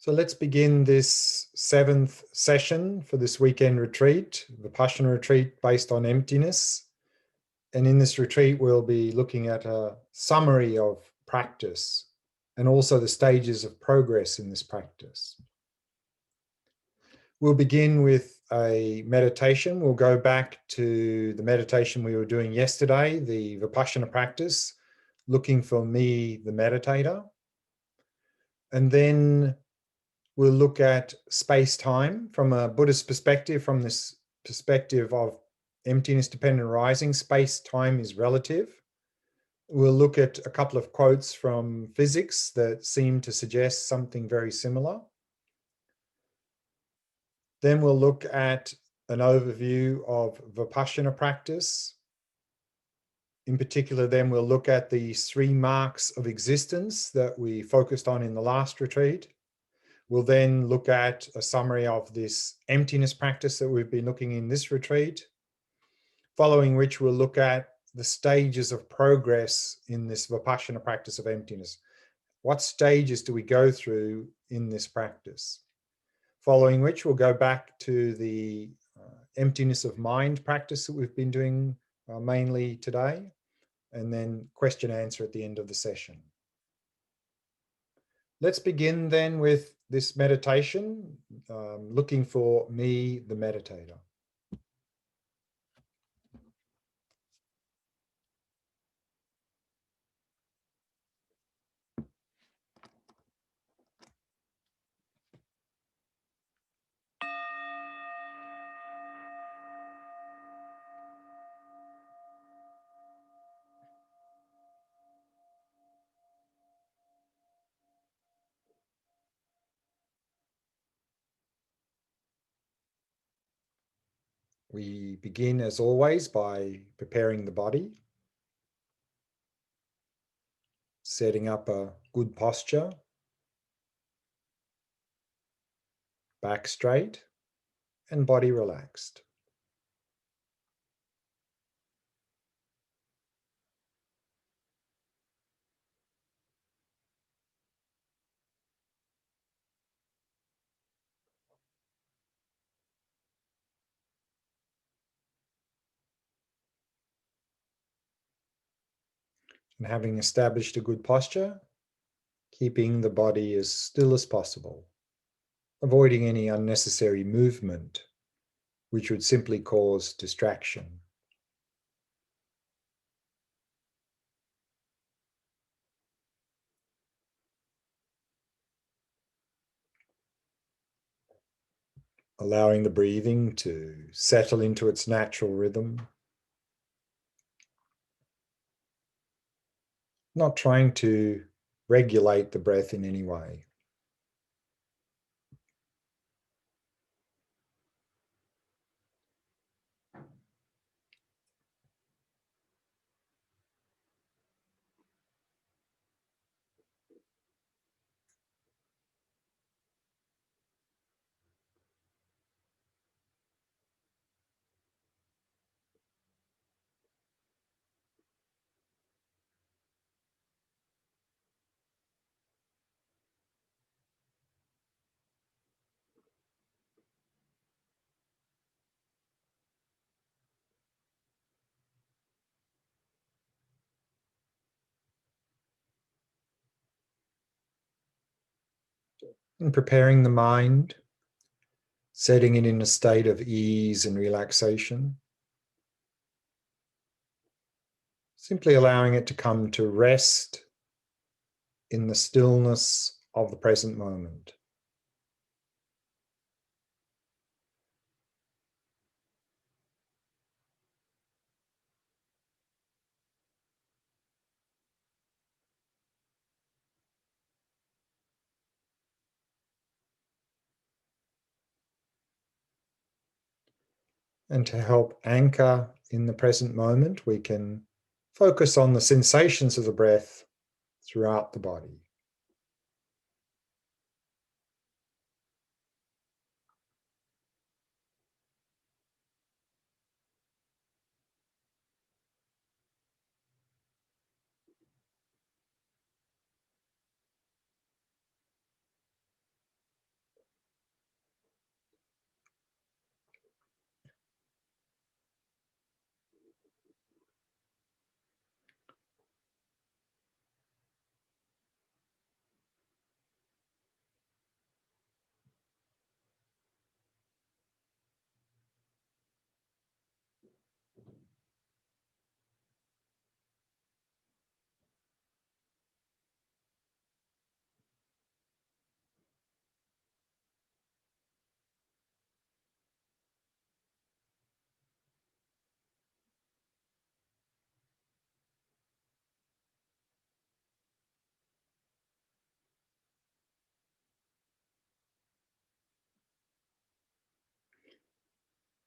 So let's begin this 7th session for this weekend retreat, the Vipashyana retreat based on emptiness. And in this retreat, we'll be looking at a summary of practice and also the stages of progress in this practice. We'll begin with a meditation. We'll go back to the meditation we were doing yesterday, the Vipashyana practice, looking for me, the meditator. And then we'll look at space-time from a Buddhist perspective, from this perspective of emptiness-dependent arising. Space-time is relative. We'll look at a couple of quotes from physics that seem to suggest something very similar. Then we'll look at an overview of Vipashyana practice. In particular, then we'll look at the 3 marks of existence that we focused on in the last retreat. We'll then look at a summary of this emptiness practice that we've been looking in this retreat, following which we'll look at the stages of progress in this Vipashyana practice of emptiness. What stages do we go through in this practice? Following which we'll go back to the emptiness of mind practice that we've been doing mainly today, and then question answer at the end of the session. Let's begin then with this meditation, looking for me, the meditator. We begin, as always, by preparing the body, setting up a good posture, back straight and body relaxed. And having established a good posture, keeping the body as still as possible, avoiding any unnecessary movement, which would simply cause distraction. Allowing the breathing to settle into its natural rhythm. Not trying to regulate the breath in any way. And preparing the mind, setting it in a state of ease and relaxation. Simply allowing it to come to rest in the stillness of the present moment. And to help anchor in the present moment, we can focus on the sensations of the breath throughout the body.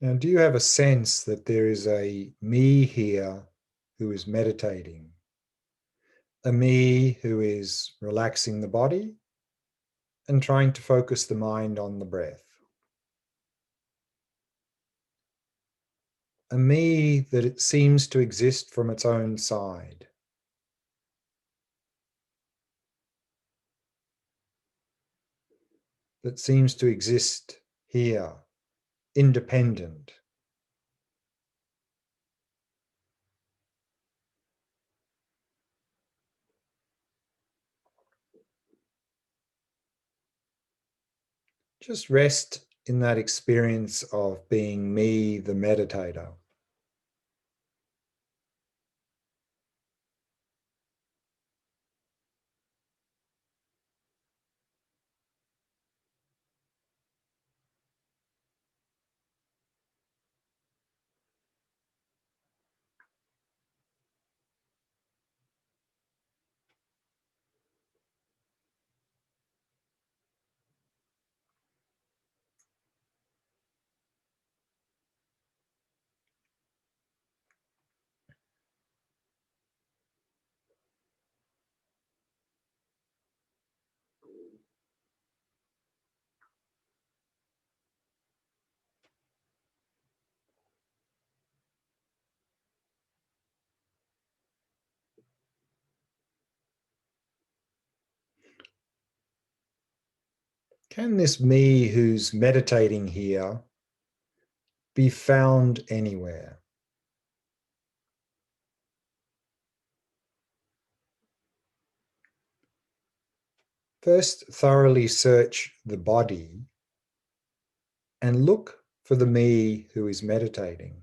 Now, do you have a sense that there is a me here who is meditating? A me who is relaxing the body and trying to focus the mind on the breath. A me that it seems to exist from its own side. That seems to exist here, independent. Just rest in that experience of being me, the meditator. Can this me who's meditating here be found anywhere? First, thoroughly search the body and look for the me who is meditating.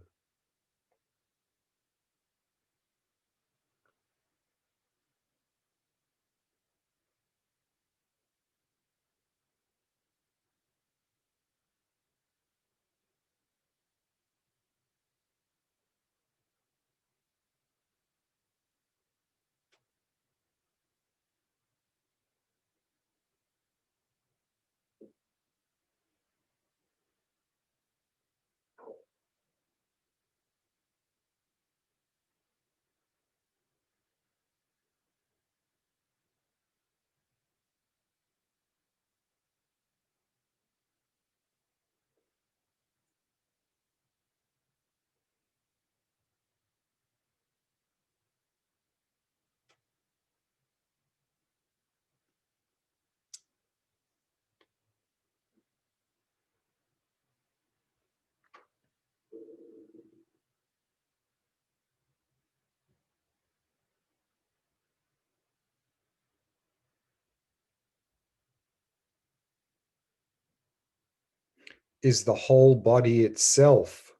Is the whole body itself,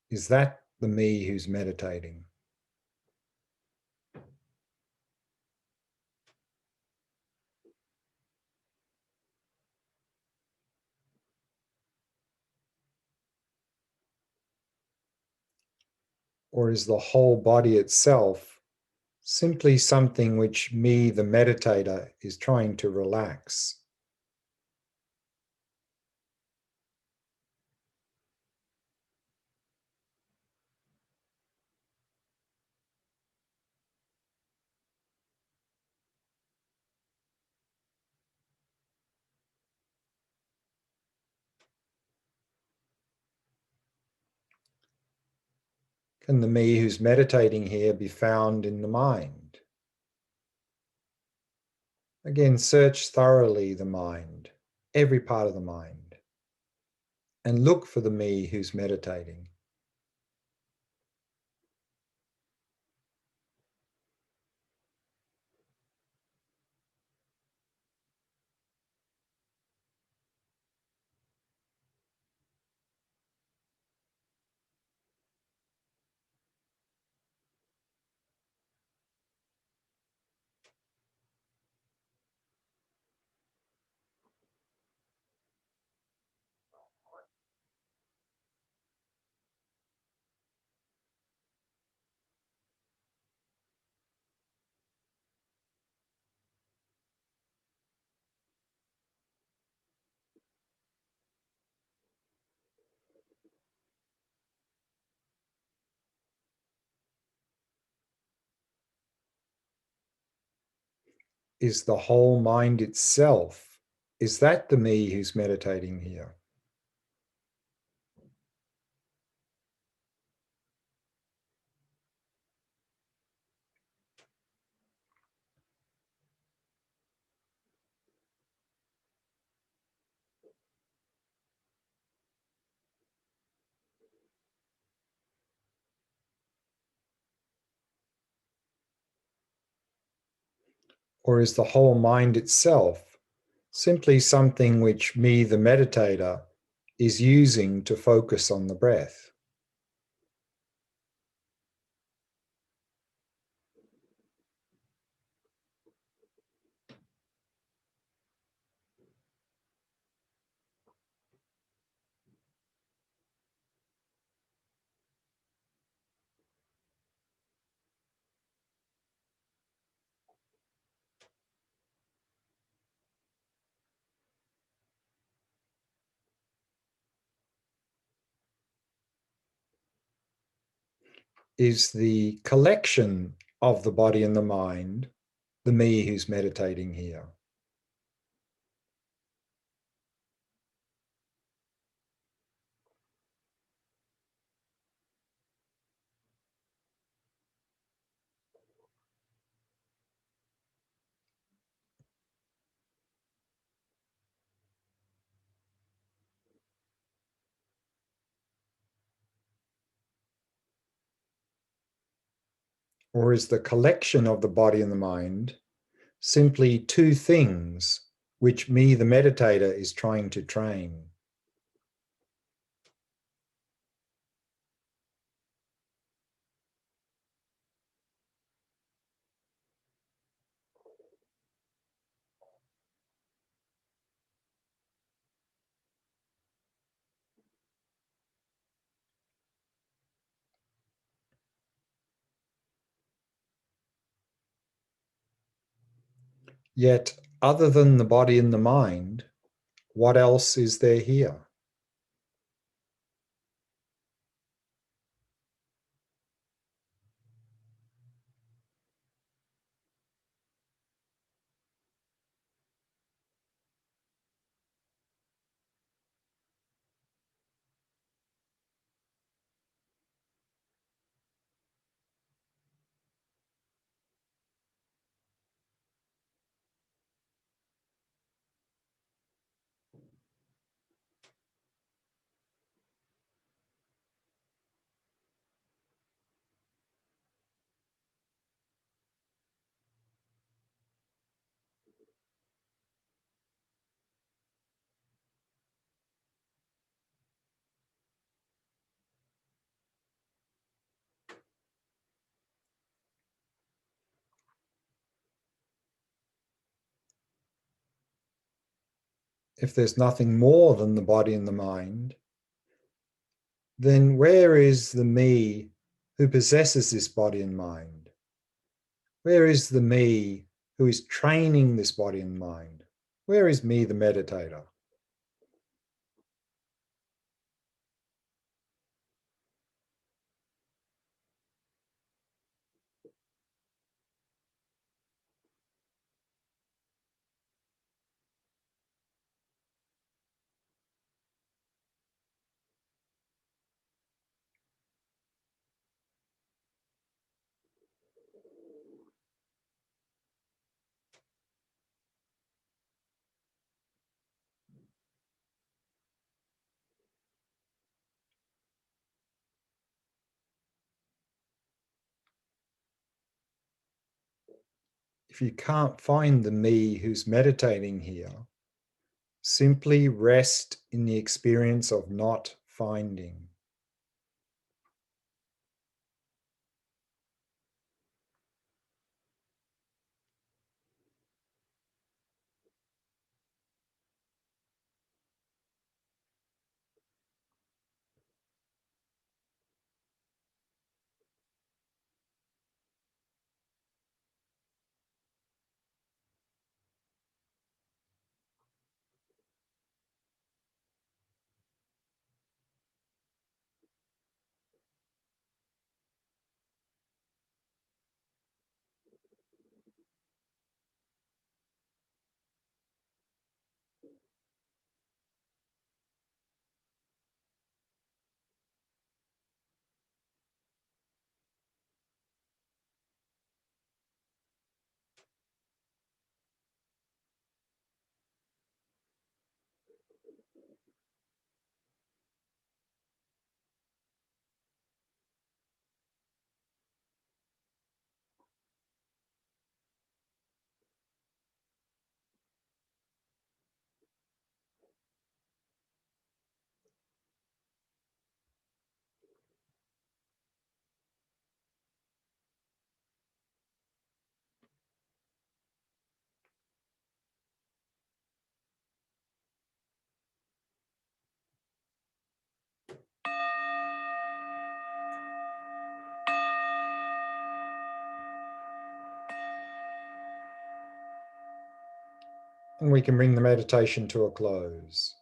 is that the me who's meditating? Or is the whole body itself simply something which me, the meditator, is trying to relax? Can the me who's meditating here be found in the mind? Again, search thoroughly the mind, every part of the mind, and look for the me who's meditating. is the whole mind itself. Is that the me who's meditating here? Or is the whole mind itself simply something which me, the meditator, is using to focus on the breath? Is the collection of the body and the mind the me who's meditating here? Or is the collection of the body and the mind simply two things which me, the meditator, is trying to train? Yet, other than the body and the mind, what else is there here? If there's nothing more than the body and the mind, then where is the me who possesses this body and mind? Where is the me who is training this body and mind? Where is me, the meditator? If you can't find the me who's meditating here, simply rest in the experience of not finding. And we can bring the meditation to a close.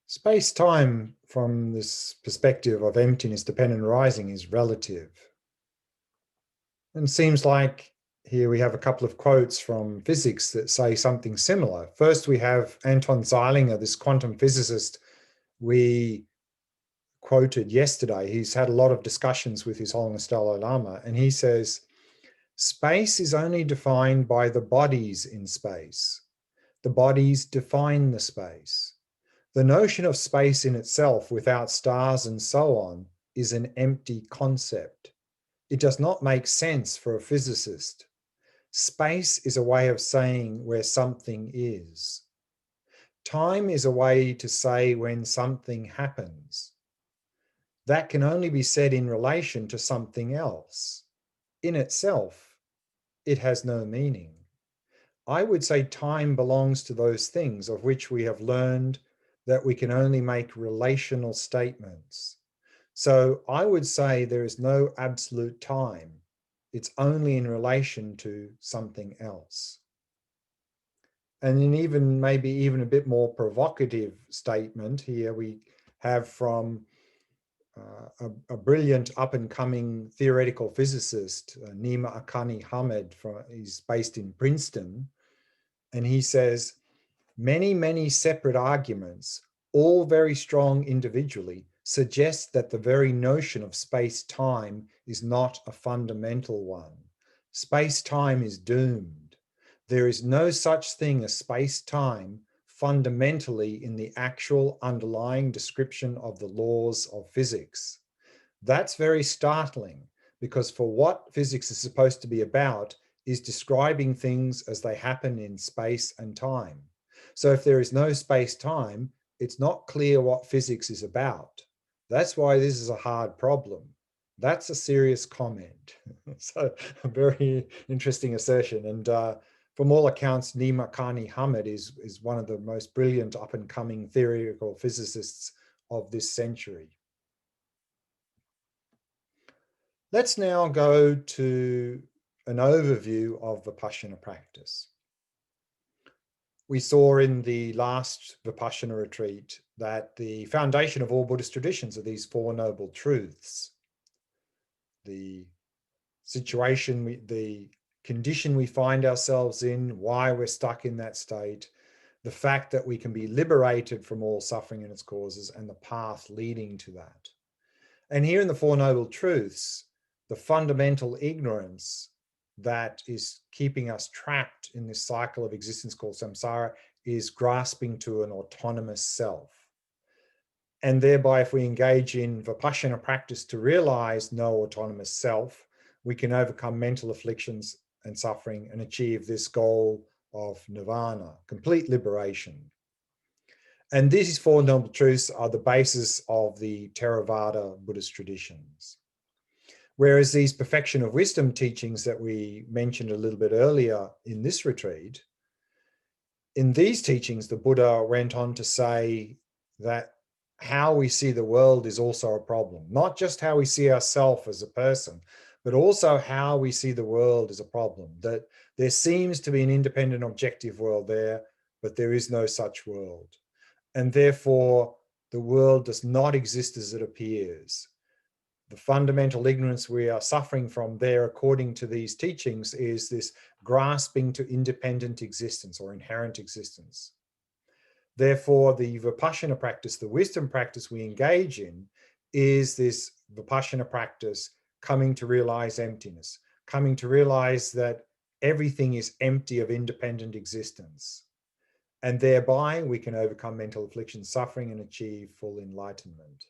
Space-time, from this perspective of emptiness, dependent arising, is relative. And seems like here we have a couple of quotes from physics that say something similar. First, we have Anton Zeilinger, this quantum physicist we quoted yesterday. He's had a lot of discussions with His Holiness Dalai Lama, and he says, space is only defined by the bodies in space. The bodies define the space. The notion of space in itself, without stars and so on, is an empty concept. It does not make sense for a physicist. Space is a way of saying where something is. Time is a way to say when something happens. That can only be said in relation to something else. In itself, it has no meaning. I would say time belongs to those things of which we have learned that we can only make relational statements. So I would say there is no absolute time. It's only in relation to something else. And in even maybe even a bit more provocative statement here we have from a brilliant up-and-coming theoretical physicist, Nima Akani Hamed, he's based in Princeton, and he says, many separate arguments, all very strong individually, suggest that the very notion of space-time is not a fundamental one. Space-time is doomed. There is no such thing as space-time fundamentally in the actual underlying description of the laws of physics. That's very startling, because for what physics is supposed to be about is describing things as they happen in space and time. So if there is no space-time, it's not clear what physics is about. That's why this is a hard problem. That's a serious comment. So a very interesting assertion. And from all accounts, Nima Kani Hamed is one of the most brilliant up-and-coming theoretical physicists of this century. Let's now go to an overview of Vipashyana practice. We saw in the last Vipashyana retreat that the foundation of all Buddhist traditions are these Four Noble Truths. The situation, the condition we find ourselves in, why we're stuck in that state, the fact that we can be liberated from all suffering and its causes, and the path leading to that. And here in the Four Noble Truths, the fundamental ignorance that is keeping us trapped in this cycle of existence called samsara is grasping to an autonomous self. And thereby, if we engage in Vipashyana practice to realize no autonomous self, we can overcome mental afflictions and suffering and achieve this goal of nirvana, complete liberation. And these Four Noble Truths are the basis of the Theravada Buddhist traditions. Whereas these perfection of wisdom teachings that we mentioned a little bit earlier in this retreat, in these teachings, the Buddha went on to say that how we see the world is also a problem. Not just how we see ourselves as a person, but also how we see the world as a problem. That there seems to be an independent objective world there, but there is no such world. And therefore, the world does not exist as it appears. The fundamental ignorance we are suffering from there, according to these teachings, is this grasping to independent existence or inherent existence. Therefore, the Vipassana practice, the wisdom practice we engage in, is this Vipassana practice coming to realize emptiness, coming to realize that everything is empty of independent existence. And thereby we can overcome mental affliction, suffering, and achieve full enlightenment.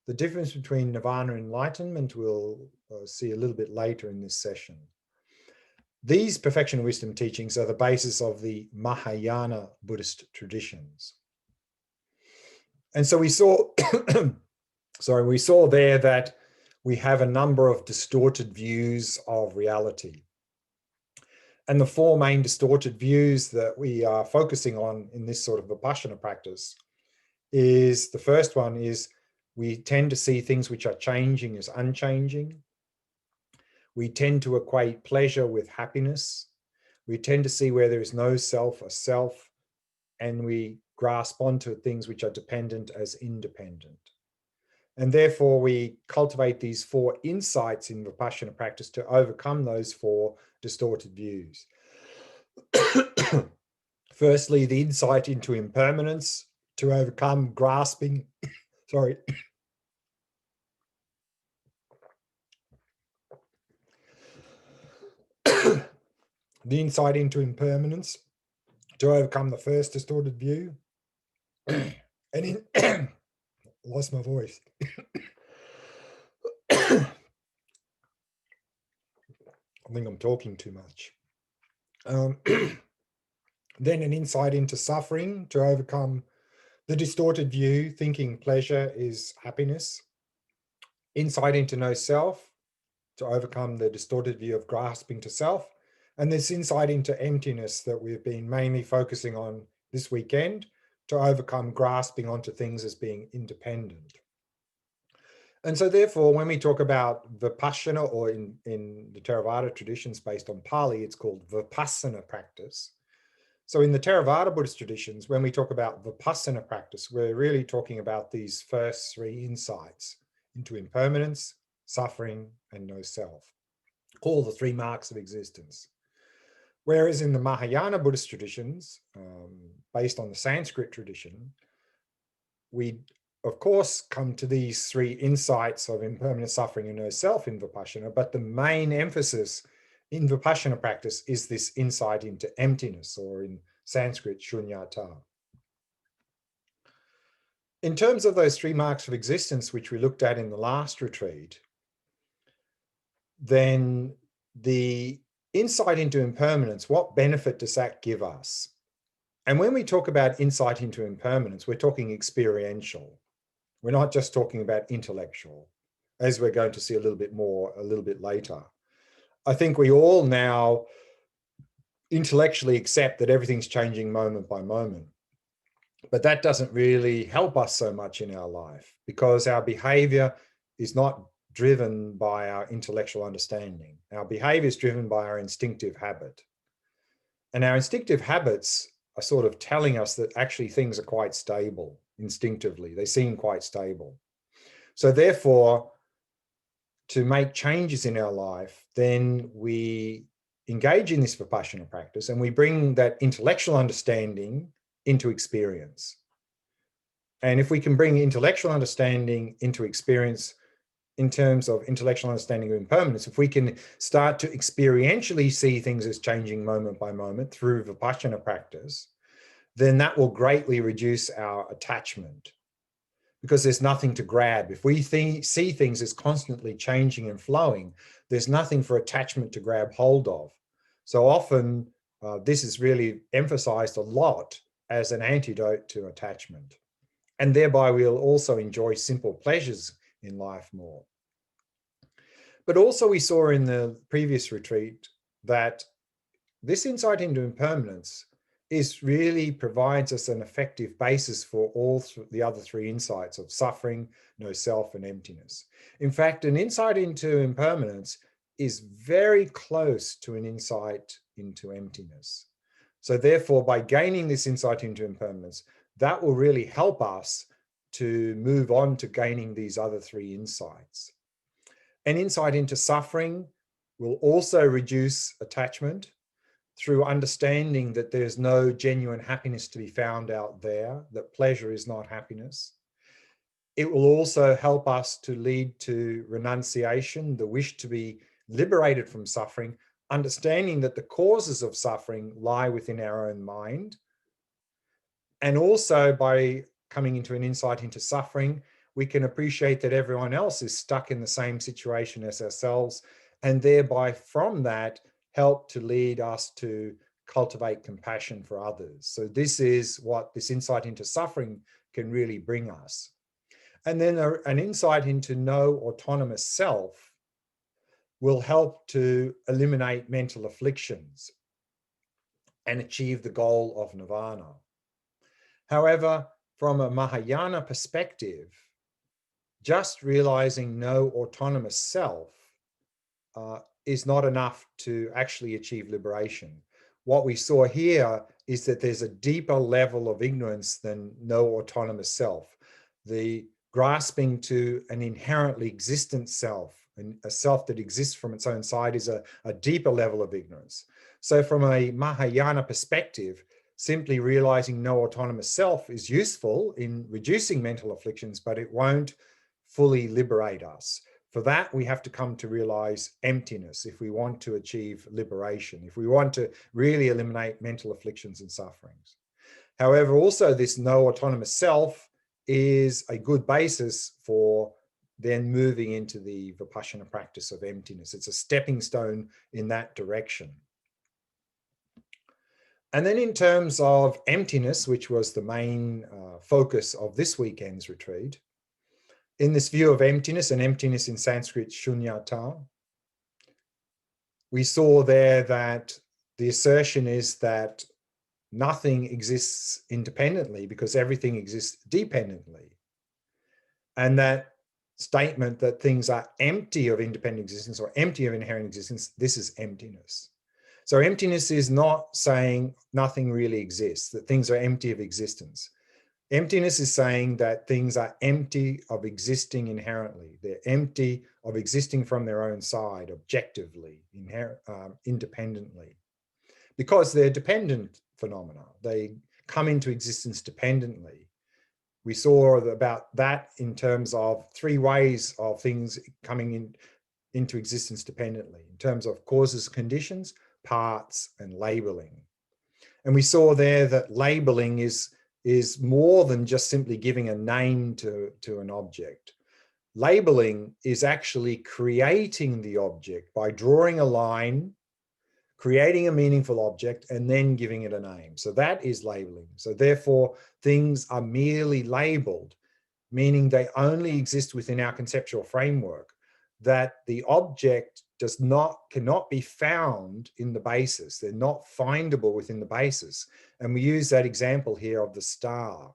The difference between nirvana and enlightenment we'll see a little bit later in this session. These perfection of wisdom teachings are the basis of the Mahayana Buddhist traditions. And so we saw, we saw there that we have a number of distorted views of reality. And the four main distorted views that we are focusing on in this sort of Vipashyana practice is, the first one is we tend to see things which are changing as unchanging. We tend to equate pleasure with happiness. We tend to see where there is no self as self, and we grasp onto things which are dependent as independent. And therefore we cultivate these four insights in Vipashyana practice to overcome those four distorted views. Firstly, the insight into impermanence to overcome grasping, the insight into impermanence to overcome the first distorted view. And lost my voice. I think I'm talking too much. Then an insight into suffering to overcome the distorted view, thinking pleasure is happiness. Insight into no self to overcome the distorted view of grasping to self. And this insight into emptiness that we've been mainly focusing on this weekend to overcome grasping onto things as being independent. And so therefore, when we talk about Vipassana, or in the Theravada traditions based on Pali, it's called Vipassana practice. So in the Theravada Buddhist traditions, when we talk about Vipassana practice, we're really talking about these first three insights into impermanence, suffering, and no self, all the three marks of existence. Whereas in the Mahayana Buddhist traditions, based on the Sanskrit tradition, we of course come to these three insights of impermanence, suffering, and no self in Vipassana, but the main emphasis in Vipassana practice is this insight into emptiness, or in Sanskrit, shunyata. In terms of those three marks of existence, which we looked at in the last retreat, then the insight into impermanence, what benefit does that give us? And when we talk about insight into impermanence, we're talking experiential. We're not just talking about intellectual, as we're going to see a little bit later. I think we all now intellectually accept that everything's changing moment by moment. But that doesn't really help us so much in our life, because our behavior is not driven by our intellectual understanding. Our behavior is driven by our instinctive habit. And our instinctive habits are sort of telling us that actually things are quite stable instinctively. They seem quite stable. So therefore, to make changes in our life, then we engage in this Vipassana practice and we bring that intellectual understanding into experience. And if we can bring intellectual understanding into experience in terms of intellectual understanding of impermanence, if we can start to experientially see things as changing moment by moment through Vipassana practice, then that will greatly reduce our attachment, because there's nothing to grab. If we see things as constantly changing and flowing, there's nothing for attachment to grab hold of. So often this is really emphasized a lot as an antidote to attachment. And thereby we'll also enjoy simple pleasures in life more. But also we saw in the previous retreat that this insight into impermanence really provides us an effective basis for all the other three insights of suffering, no self, and emptiness. In fact, an insight into impermanence is very close to an insight into emptiness. So therefore, by gaining this insight into impermanence, that will really help us to move on to gaining these other three insights. An insight into suffering will also reduce attachment through understanding that there's no genuine happiness to be found out there, that pleasure is not happiness. It will also help us to lead to renunciation, the wish to be liberated from suffering, understanding that the causes of suffering lie within our own mind. And also by coming into an insight into suffering, we can appreciate that everyone else is stuck in the same situation as ourselves, and thereby from that help to lead us to cultivate compassion for others. So this is what this insight into suffering can really bring us. And then an insight into no autonomous self will help to eliminate mental afflictions and achieve the goal of nirvana. However, from a Mahayana perspective, just realizing no autonomous self is not enough to actually achieve liberation. What we saw here is that there's a deeper level of ignorance than no autonomous self. The grasping to an inherently existent self, and a self that exists from its own side, is a deeper level of ignorance. So from a Mahayana perspective, simply realizing no autonomous self is useful in reducing mental afflictions, but it won't fully liberate us. For that, we have to come to realize emptiness if we want to achieve liberation, if we want to really eliminate mental afflictions and sufferings. However, also this no autonomous self is a good basis for then moving into the Vipassana practice of emptiness. It's a stepping stone in that direction. And then in terms of emptiness, which was the main focus of this weekend's retreat, in this view of emptiness, and emptiness in Sanskrit, shunyata, we saw there that the assertion is that nothing exists independently because everything exists dependently. And that statement that things are empty of independent existence or empty of inherent existence, this is emptiness. So emptiness is not saying nothing really exists, that things are empty of existence. Emptiness is saying that things are empty of existing inherently. They're empty of existing from their own side, objectively, independently, because they're dependent phenomena. They come into existence dependently. We saw about that in terms of three ways of things coming into existence dependently, in terms of causes, conditions, parts, and labeling. And we saw there that labeling is more than just simply giving a name to an object. Labeling is actually creating the object by drawing a line, creating a meaningful object, and then giving it a name. So that is labeling. So therefore, things are merely labeled, meaning they only exist within our conceptual framework, that the object cannot be found in the basis. They're not findable within the basis. And we use that example here of the star.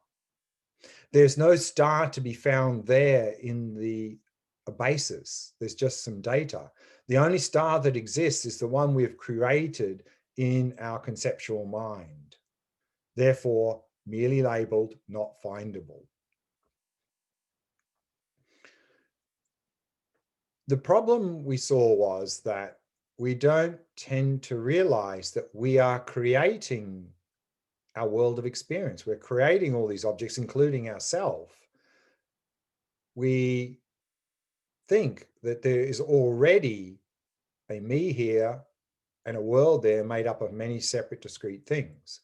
There's no star to be found there in the basis. There's just some data. The only star that exists is the one we've created in our conceptual mind. Therefore, merely labeled, not findable. The problem we saw was that we don't tend to realize that we are creating our world of experience. We're creating all these objects, including ourselves. We think that there is already a me here and a world there made up of many separate, discrete things.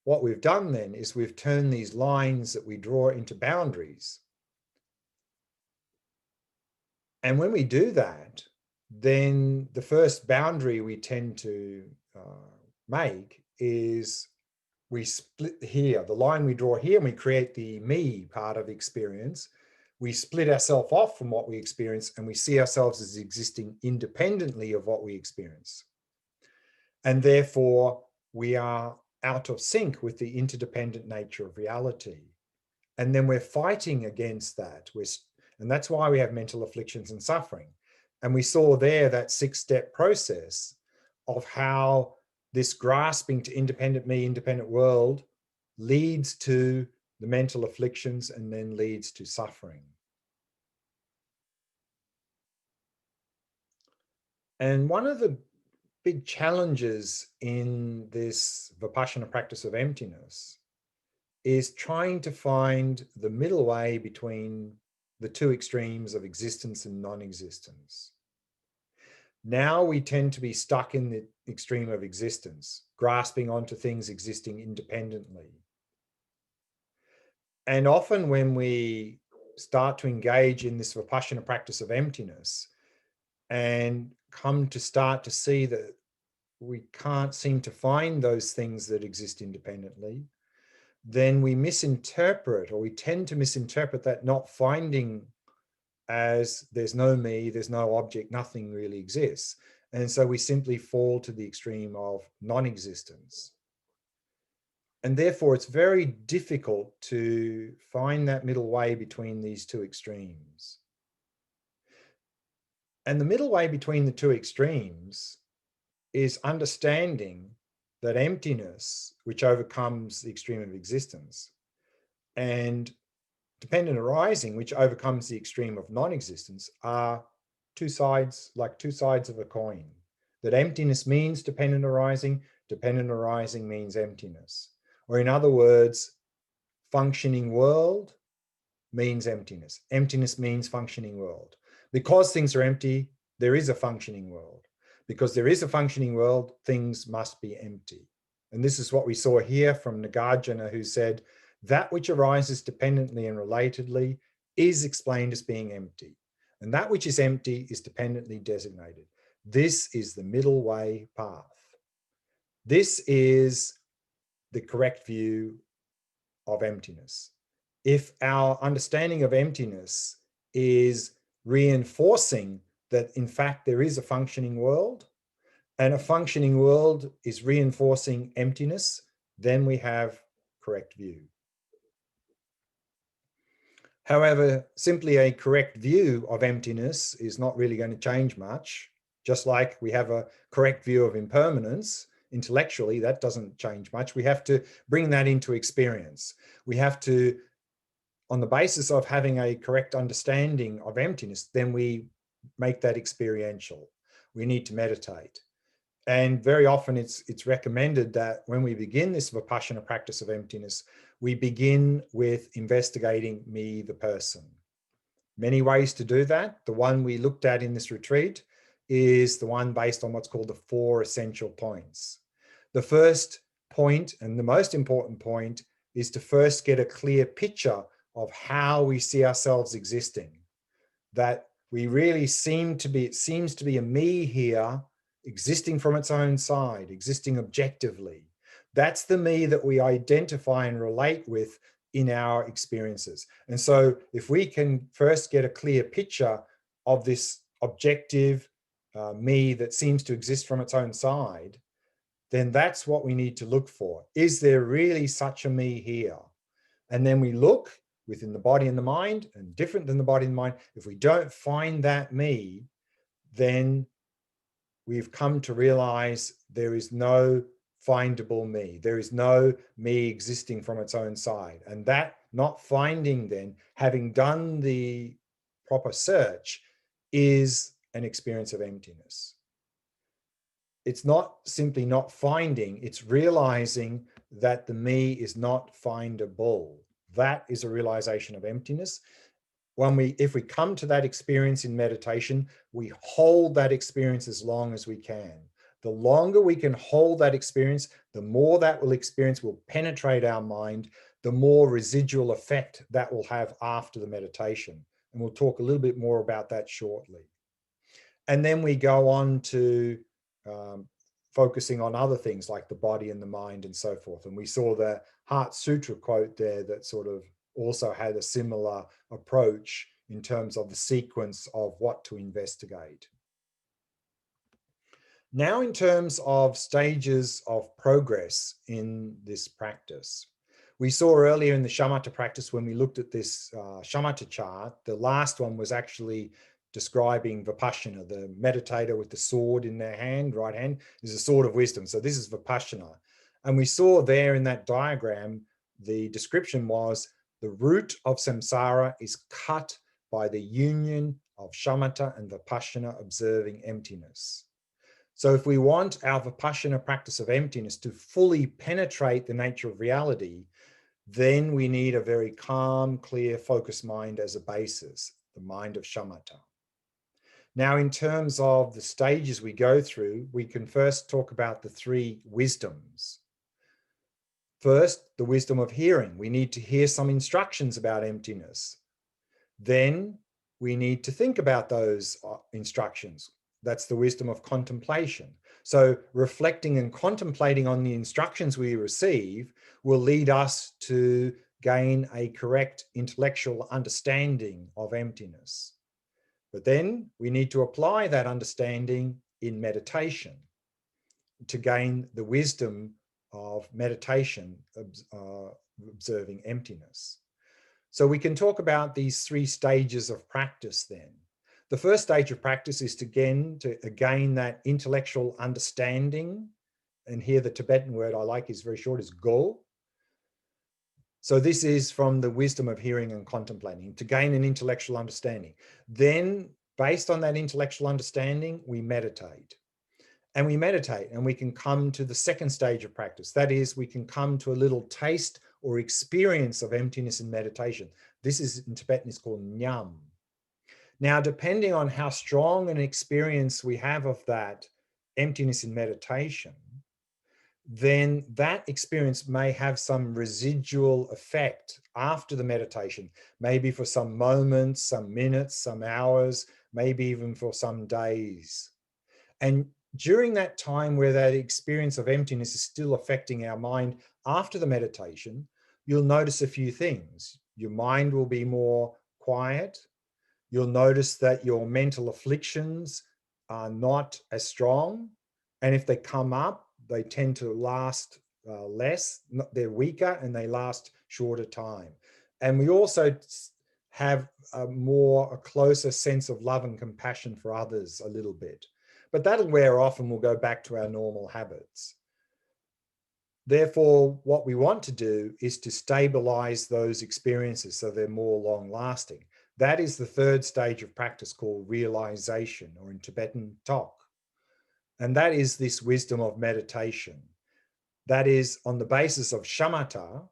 What we've done then is we've turned these lines that we draw into boundaries. And when we do that, then the first boundary we tend to make is we split here, the line we draw here, and we create the me part of experience. We split ourselves off from what we experience, and we see ourselves as existing independently of what we experience. And therefore, we are out of sync with the interdependent nature of reality. And then we're fighting against that. And that's why we have mental afflictions and suffering. And we saw there that 6-step process of how this grasping to independent me, independent world leads to the mental afflictions and then leads to suffering. And one of the big challenges in this Vipassana practice of emptiness is trying to find the middle way between the two extremes of existence and non-existence. Now we tend to be stuck in the extreme of existence, grasping onto things existing independently. And often when we start to engage in this Vipashyana practice of emptiness and come to start to see that we can't seem to find those things that exist independently, then we misinterpret, or we tend to misinterpret that not finding as there's no me, there's no object, nothing really exists. And so we simply fall to the extreme of non-existence. And therefore, it's very difficult to find that middle way between these two extremes. And the middle way between the two extremes is understanding that emptiness, which overcomes the extreme of existence, and dependent arising, which overcomes the extreme of non-existence, are two sides, like two sides of a coin. That emptiness means dependent arising means emptiness. Or in other words, functioning world means emptiness. Emptiness means functioning world. Because things are empty, there is a functioning world. Because there is a functioning world, things must be empty. And this is what we saw here from Nagarjuna, who said, that which arises dependently and relatedly is explained as being empty. And that which is empty is dependently designated. This is the middle way path. This is the correct view of emptiness. If our understanding of emptiness is reinforcing that in fact there is a functioning world, and a functioning world is reinforcing emptiness, then we have correct view. However, simply a correct view of emptiness is not really going to change much. Just like we have a correct view of impermanence, intellectually, that doesn't change much. We have to bring that into experience. We have to, on the basis of having a correct understanding of emptiness, then we make that experiential. We need to meditate. And very often it's recommended that when we begin this Vipassana practice of emptiness, we begin with investigating me, the person. Many ways to do that. The one we looked at in this retreat is the one based on what's called the 4 essential points. The first point, and the most important point, is to first get a clear picture of how we see ourselves existing. That we really seems to be a me here, existing from its own side, existing objectively. That's the me that we identify and relate with in our experiences. And so if we can first get a clear picture of this objective me that seems to exist from its own side, then that's what we need to look for. Is there really such a me here? And then we look within the body and the mind, and different than the body and the mind. If we don't find that me, then we've come to realize there is no findable me. There is no me existing from its own side. And that not finding, then, having done the proper search, is an experience of emptiness. It's not simply not finding, it's realizing that the me is not findable. That is a realization of emptiness. If we come to that experience in meditation, we hold that experience as long as we can. The longer we can hold that experience, the more that experience will penetrate our mind, the more residual effect that will have after the meditation. And we'll talk a little bit more about that shortly. And then we go on to focusing on other things like the body and the mind and so forth. And we saw the Heart Sutra quote there that sort of also had a similar approach in terms of the sequence of what to investigate. Now, in terms of stages of progress in this practice, we saw earlier in the shamatha practice, when we looked at this shamatha chart, the last one was actually describing Vipashyana. The meditator with the sword in their hand, right hand, is a sword of wisdom. So this is Vipashyana. And we saw there in that diagram, the description was the root of samsara is cut by the union of shamatha and Vipashyana observing emptiness. So if we want our Vipashyana practice of emptiness to fully penetrate the nature of reality, then we need a very calm, clear, focused mind as a basis, the mind of shamatha. Now, in terms of the stages we go through, we can first talk about the three wisdoms. First, the wisdom of hearing. We need to hear some instructions about emptiness. Then we need to think about those instructions. That's the wisdom of contemplation. So reflecting and contemplating on the instructions we receive will lead us to gain a correct intellectual understanding of emptiness. But then we need to apply that understanding in meditation to gain the wisdom of meditation, observing emptiness. So we can talk about these three stages of practice then. The first stage of practice is to gain that intellectual understanding. And here the Tibetan word I like is very short, is go. So this is from the wisdom of hearing and contemplating, to gain an intellectual understanding. Then, based on that intellectual understanding, we meditate. And we meditate and we can come to the second stage of practice. That is, we can come to a little taste or experience of emptiness in meditation. This is, in Tibetan, is called nyam. Now, depending on how strong an experience we have of that emptiness in meditation, then that experience may have some residual effect after the meditation, maybe for some moments, some minutes, some hours, maybe even for some days. And during that time where that experience of emptiness is still affecting our mind after the meditation, you'll notice a few things. Your mind will be more quiet. You'll notice that your mental afflictions are not as strong. And if they come up, they tend to last less. They're weaker and they last shorter time. And we also have a closer sense of love and compassion for others a little bit. But that'll wear off and we'll go back to our normal habits. Therefore, what we want to do is to stabilize those experiences so they're more long lasting. That is the third stage of practice, called realization, or in Tibetan, tok. And that is this wisdom of meditation. That is, on the basis of shamatha,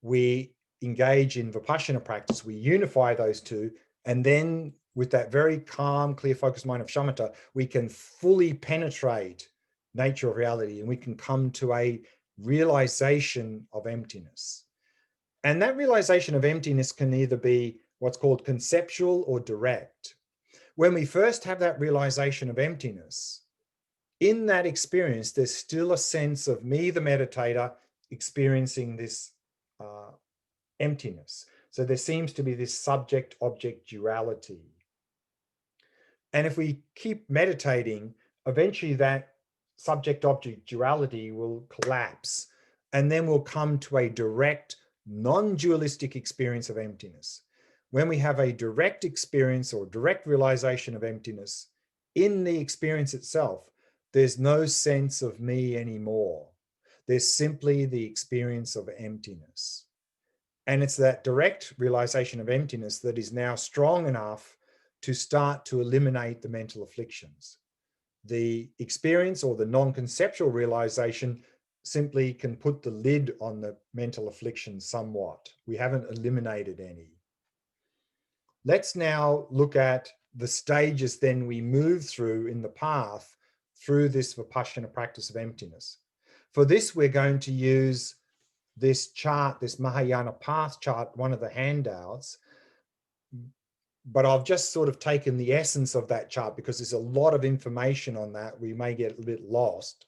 we engage in Vipashyana practice, we unify those two, and then with that very calm, clear, focused mind of shamatha, we can fully penetrate nature of reality and we can come to a realization of emptiness. And that realization of emptiness can either be what's called conceptual or direct. When we first have that realization of emptiness, in that experience, there's still a sense of me, the meditator, experiencing this emptiness. So there seems to be this subject-object duality. And if we keep meditating, eventually that subject-object duality will collapse, and then we'll come to a direct, non-dualistic experience of emptiness. When we have a direct experience or direct realization of emptiness, in the experience itself, there's no sense of me anymore. There's simply the experience of emptiness. And it's that direct realization of emptiness that is now strong enough to start to eliminate the mental afflictions. The experience or the non-conceptual realization simply can put the lid on the mental afflictions somewhat. We haven't eliminated any. Let's now look at the stages then we move through in the path through this Vipashyana practice of emptiness. For this, we're going to use this chart, this Mahayana path chart, one of the handouts, but I've just sort of taken the essence of that chart because there's a lot of information on that. We may get a bit lost.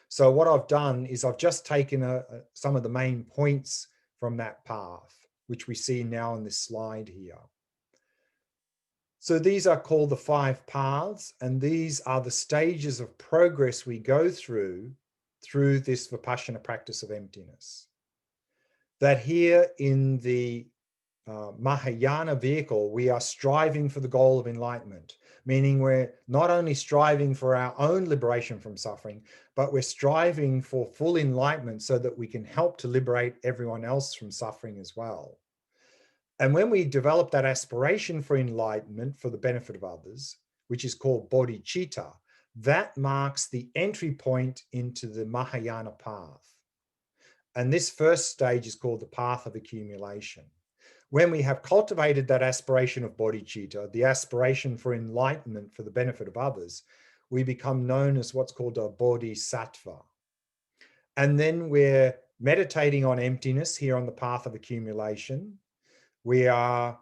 So what I've done is I've just taken some of the main points from that path, which we see now on this slide here. So these are called the 5 paths, and these are the stages of progress we go through this Vipashyana practice of emptiness. That here in the Mahayana vehicle, we are striving for the goal of enlightenment, meaning we're not only striving for our own liberation from suffering, but we're striving for full enlightenment so that we can help to liberate everyone else from suffering as well. And when we develop that aspiration for enlightenment for the benefit of others, which is called bodhicitta, that marks the entry point into the Mahayana path. And this first stage is called the path of accumulation. When we have cultivated that aspiration of bodhicitta, the aspiration for enlightenment for the benefit of others, we become known as what's called a bodhisattva. And then we're meditating on emptiness here on the path of accumulation. We are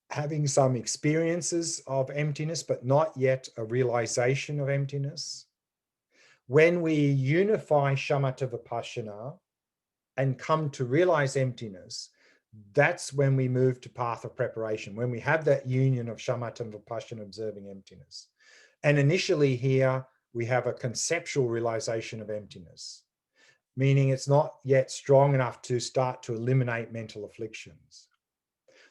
having some experiences of emptiness, but not yet a realization of emptiness. When we unify shamatha vipassana and come to realize emptiness, that's when we move to path of preparation, when we have that union of shamatha and vipassana observing emptiness. And initially here, we have a conceptual realization of emptiness, meaning it's not yet strong enough to start to eliminate mental afflictions.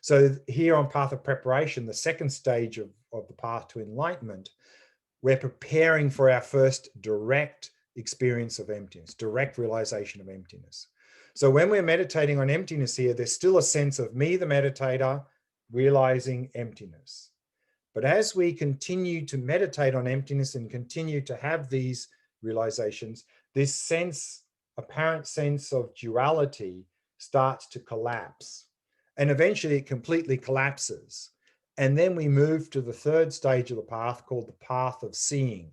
So here on path of preparation, the second stage of the path to enlightenment, we're preparing for our first direct experience of emptiness, direct realization of emptiness. So when we're meditating on emptiness here, there's still a sense of me, the meditator, realizing emptiness. But as we continue to meditate on emptiness and continue to have these realizations, this sense, apparent sense of duality starts to collapse. And eventually it completely collapses. And then we move to the third stage of the path called the path of seeing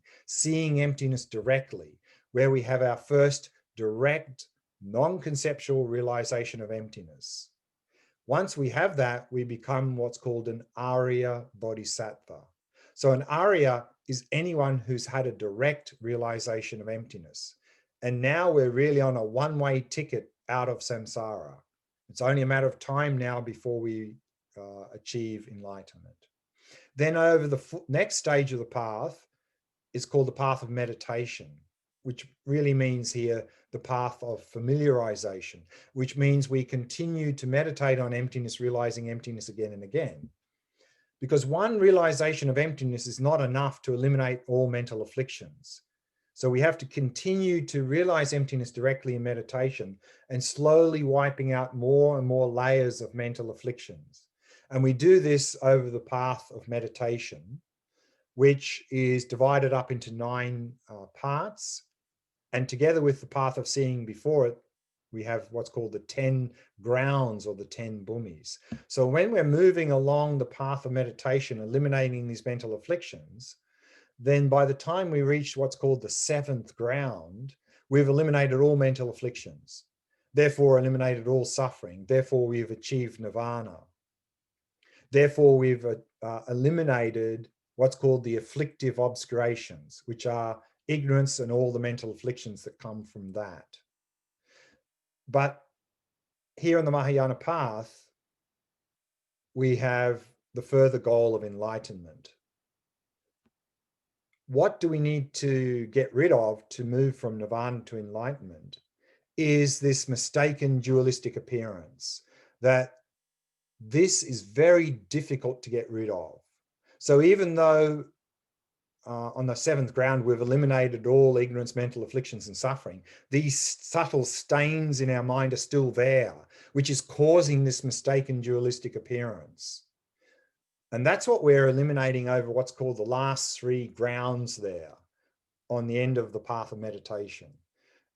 emptiness directly, where we have our first direct, non-conceptual realization of emptiness. Once we have that, we become what's called an Arya Bodhisattva. So an Arya is anyone who's had a direct realization of emptiness. And now we're really on a one-way ticket out of samsara. It's only a matter of time now before we achieve enlightenment. Then over the next stage of the path is called the path of meditation, which really means here the path of familiarization, which means we continue to meditate on emptiness, realizing emptiness again and again. Because one realization of emptiness is not enough to eliminate all mental afflictions. So we have to continue to realize emptiness directly in meditation and slowly wiping out more and more layers of mental afflictions. And we do this over the path of meditation, which is divided up into 9 parts. And together with the path of seeing before it, we have what's called the 10 grounds or the 10 bhumis. So when we're moving along the path of meditation, eliminating these mental afflictions, then by the time we reach what's called the 7th ground, we've eliminated all mental afflictions, therefore eliminated all suffering, therefore we've achieved nirvana. Therefore we've eliminated what's called the afflictive obscurations, which are ignorance and all the mental afflictions that come from that. But here on the Mahayana path, we have the further goal of enlightenment. What do we need to get rid of to move from nirvana to enlightenment is this mistaken dualistic appearance, that this is very difficult to get rid of. So even though on the 7th ground, we've eliminated all ignorance, mental afflictions and suffering, these subtle stains in our mind are still there, which is causing this mistaken dualistic appearance. And that's what we're eliminating over what's called the last 3 grounds there on the end of the path of meditation.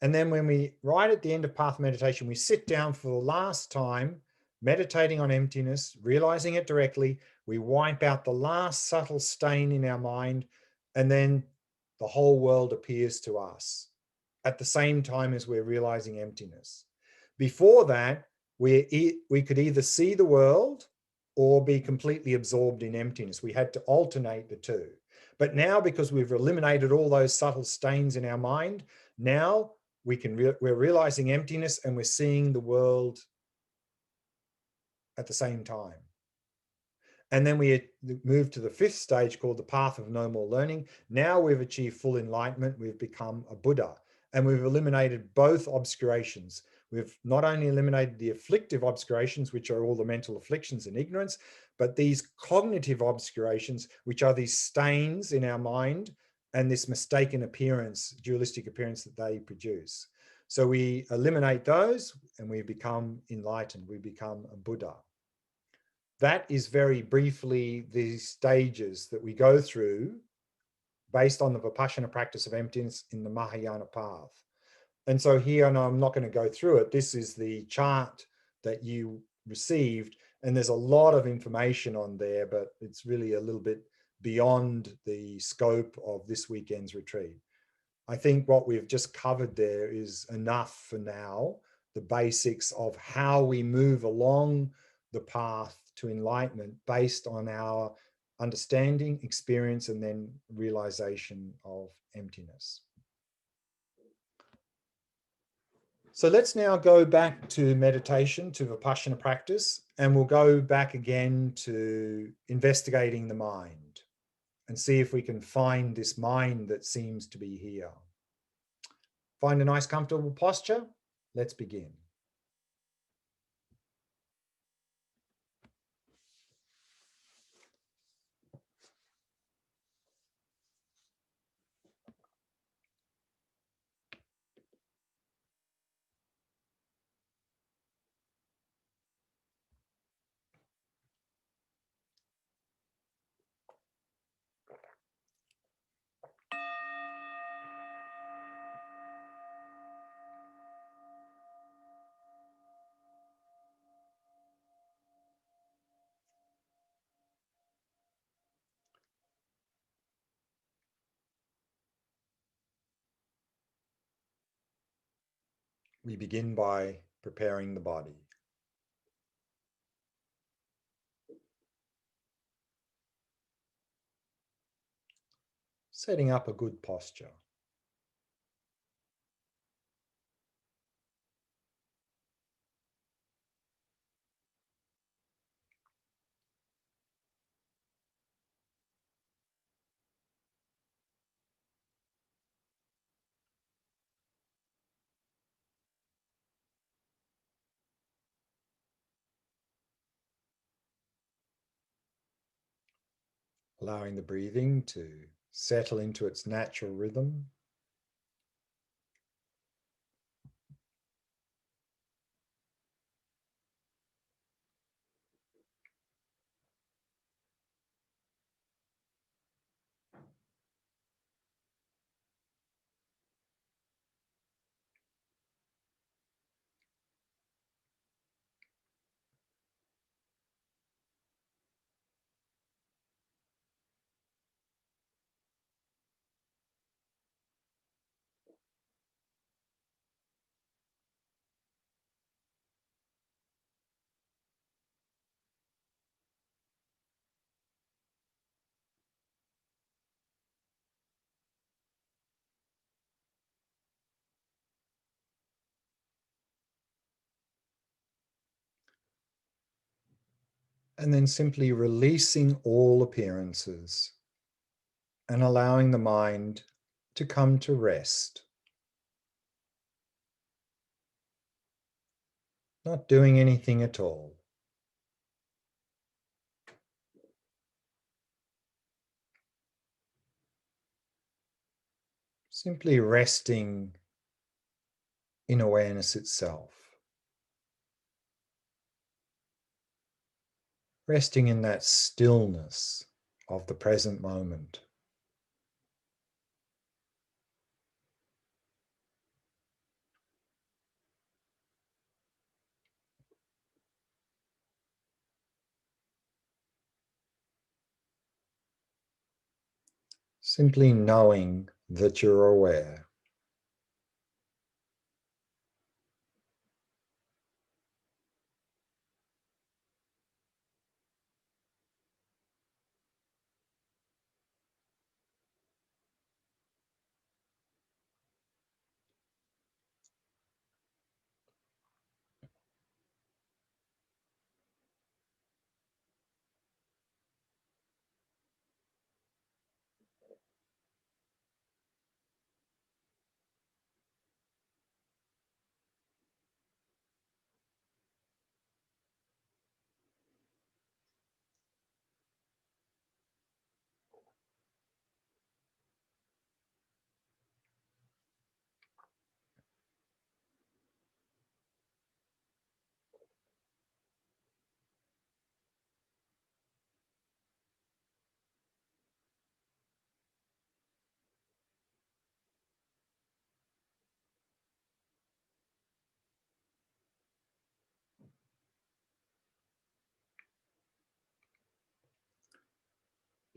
And then when we, right at the end of path of meditation, we sit down for the last time, meditating on emptiness, realizing it directly, we wipe out the last subtle stain in our mind, and then the whole world appears to us at the same time as we're realizing emptiness. Before that, we could either see the world or be completely absorbed in emptiness. We had to alternate the two. But now, because we've eliminated all those subtle stains in our mind, now we're realizing emptiness and we're seeing the world at the same time. And then we move to the 5th stage called the path of no more learning. Now we've achieved full enlightenment. We've become a Buddha and we've eliminated both obscurations. We've not only eliminated the afflictive obscurations, which are all the mental afflictions and ignorance, but these cognitive obscurations, which are these stains in our mind and this mistaken appearance, dualistic appearance that they produce. So we eliminate those and we become enlightened. We become a Buddha. That is very briefly the stages that we go through based on the Vipashyana practice of emptiness in the Mahayana path. And so here, and I'm not going to go through it, this is the chart that you received, and there's a lot of information on there, but it's really a little bit beyond the scope of this weekend's retreat. I think what we've just covered there is enough for now, the basics of how we move along the path to enlightenment based on our understanding, experience, and then realization of emptiness. So let's now go back to meditation, to Vipashyana practice, and we'll go back again to investigating the mind and see if we can find this mind that seems to be here. Find a nice, comfortable posture. Let's begin. We begin by preparing the body. Setting up a good posture. Allowing the breathing to settle into its natural rhythm. And then simply releasing all appearances and allowing the mind to come to rest. Not doing anything at all. Simply resting in awareness itself. Resting in that stillness of the present moment. Simply knowing that you're aware.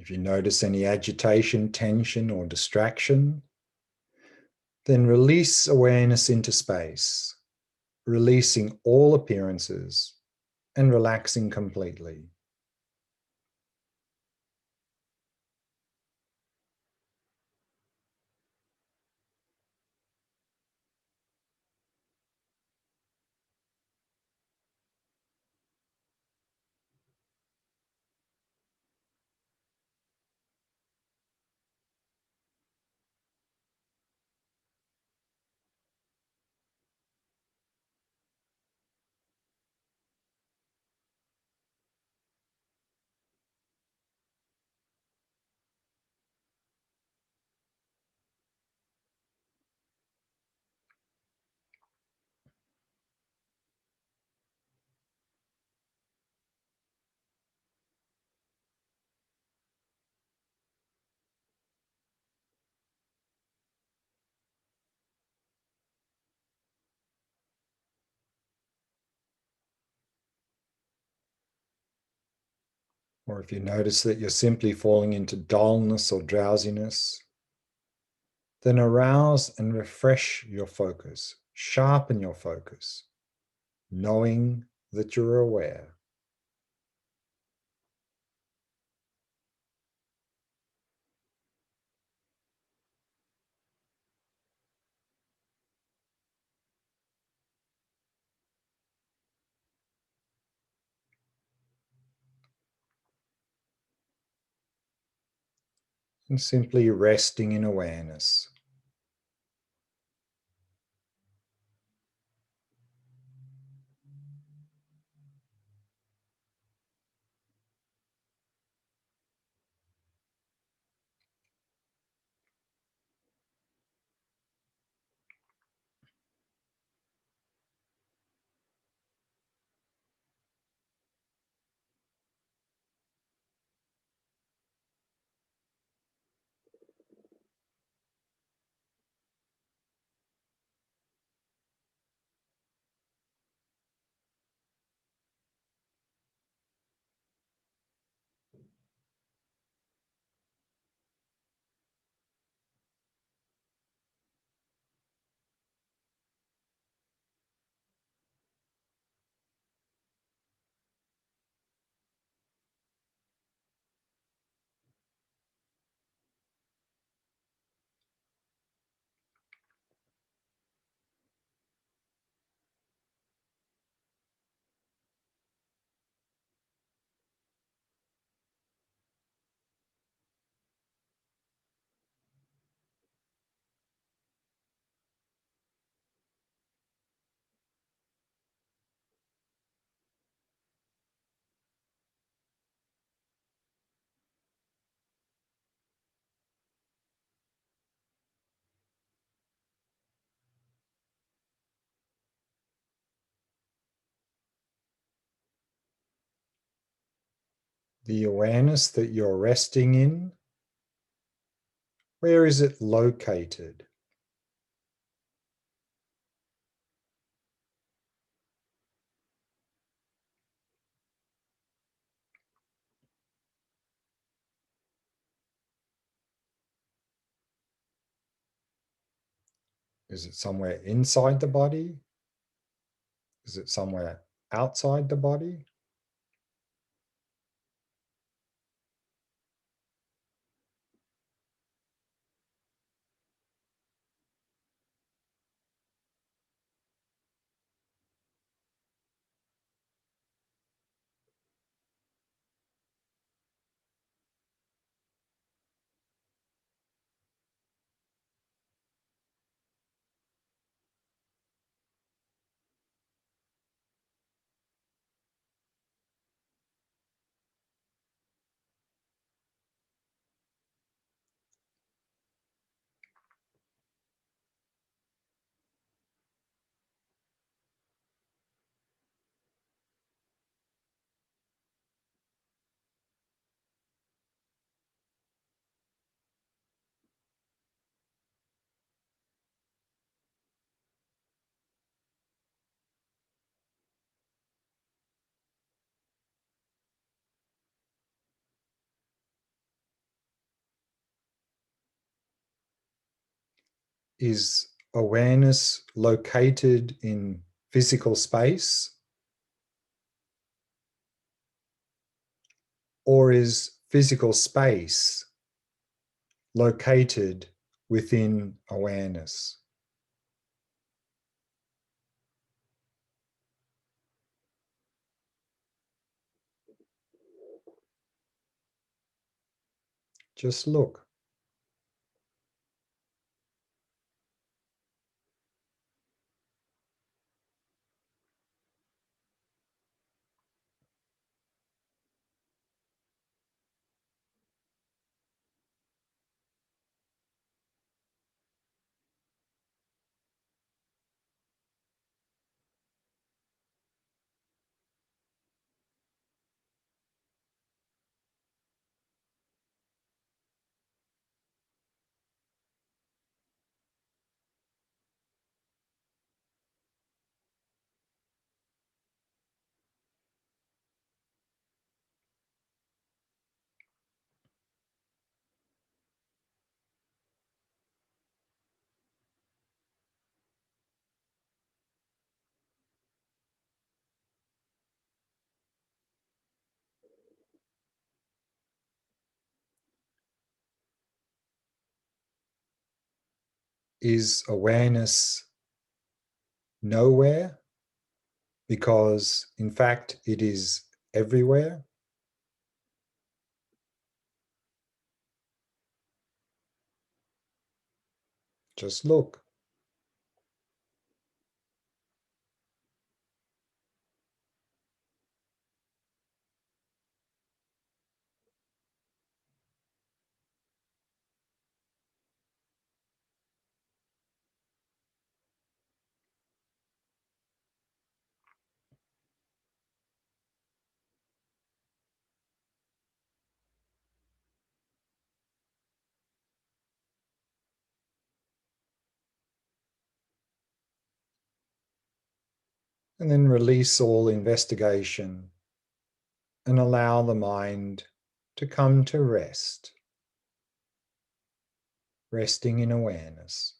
If you notice any agitation, tension, or distraction, then release awareness into space, releasing all appearances and relaxing completely. Or if you notice that you're simply falling into dullness or drowsiness, then arouse and refresh your focus, sharpen your focus, knowing that you're aware. And simply resting in awareness. The awareness that you're resting in, where is it located? Is it somewhere inside the body? Is it somewhere outside the body? Is awareness located in physical space, or is physical space located within awareness? Just look. Is awareness nowhere? Because in fact, it is everywhere. Just look. And then release all investigation and allow the mind to come to rest, resting in awareness.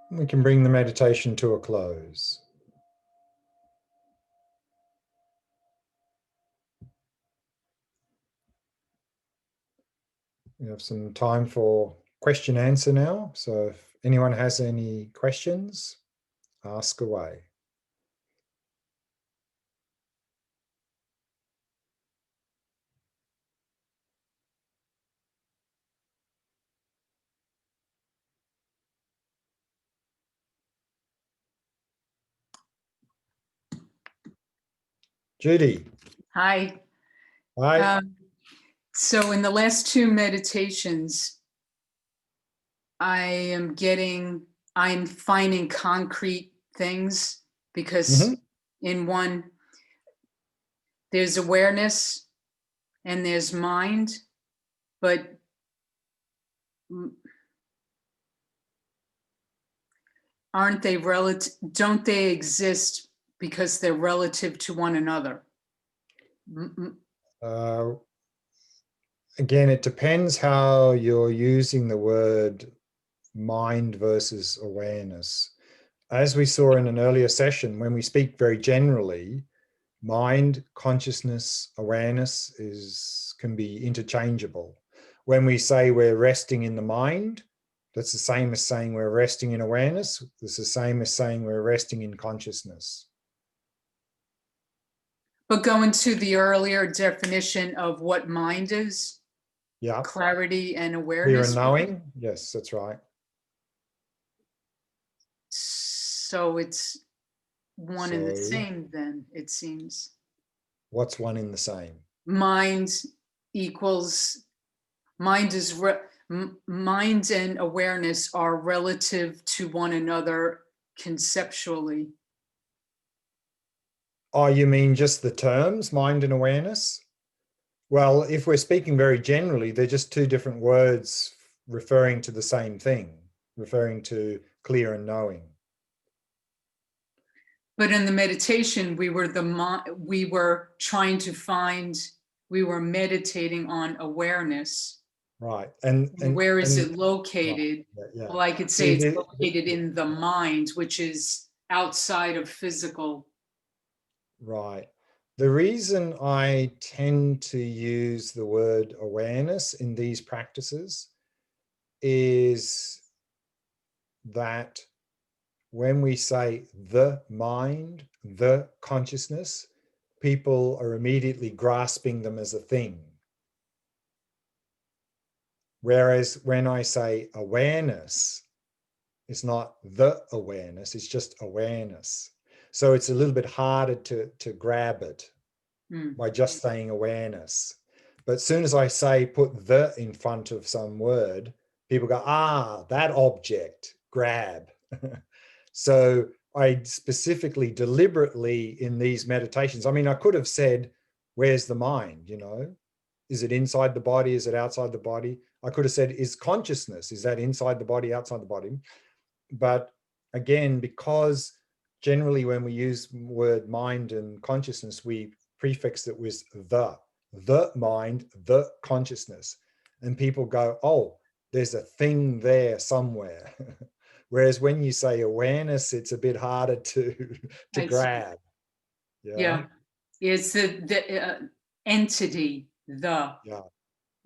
We can bring the meditation to a close. We have some time for question answer now. So if anyone has any questions, ask away. Judy. Hi. Hi. So in the last two meditations, I'm finding concrete things because in one, there's awareness and there's mind, but aren't they relative? Don't they exist because they're relative to one another? Again, it depends how you're using the word mind versus awareness. as we saw in an earlier session, when we speak very generally, mind, consciousness, awareness can be interchangeable. When we say we're resting in the mind, that's the same as saying we're resting in awareness. It's the same as saying we're resting in consciousness. But going to the earlier definition of what mind is, Yeah. clarity and Clear and awareness. knowing. Yes, that's right. So it's one and the So same then, it seems. what's one in the same? Mind equals, mind is, mind and awareness are relative to one another conceptually. Oh, you mean just the terms, mind and awareness? Well, if we're speaking very generally, they're just two different words referring to the same thing, referring to clear and knowing. But in the meditation, we were trying to find, we were meditating on awareness. Right. Where is it Right. located? Yeah. Well, I could say it's located in the mind, which is outside of physical. Right. The reason I tend to use the word awareness in these practices is that when we say the mind, the consciousness, people are immediately grasping them as a thing. Whereas when I say awareness, it's not the awareness, it's just awareness. So it's a little bit harder to grab it by just saying awareness. But as soon as I say put the in front of some word, people go, ah, that object, grab. So I specifically, deliberately in these meditations, I mean, I could have said, where's the mind, you know? Is it inside the body? Is it outside the body? I could have said, is consciousness, is that inside the body, outside the body? But again, because generally when we use word mind and consciousness, we prefix it with the mind, the consciousness. And people go, oh, there's a thing there somewhere. Whereas when you say awareness, it's a bit harder to grab. Yeah. It's the entity, the. Yeah.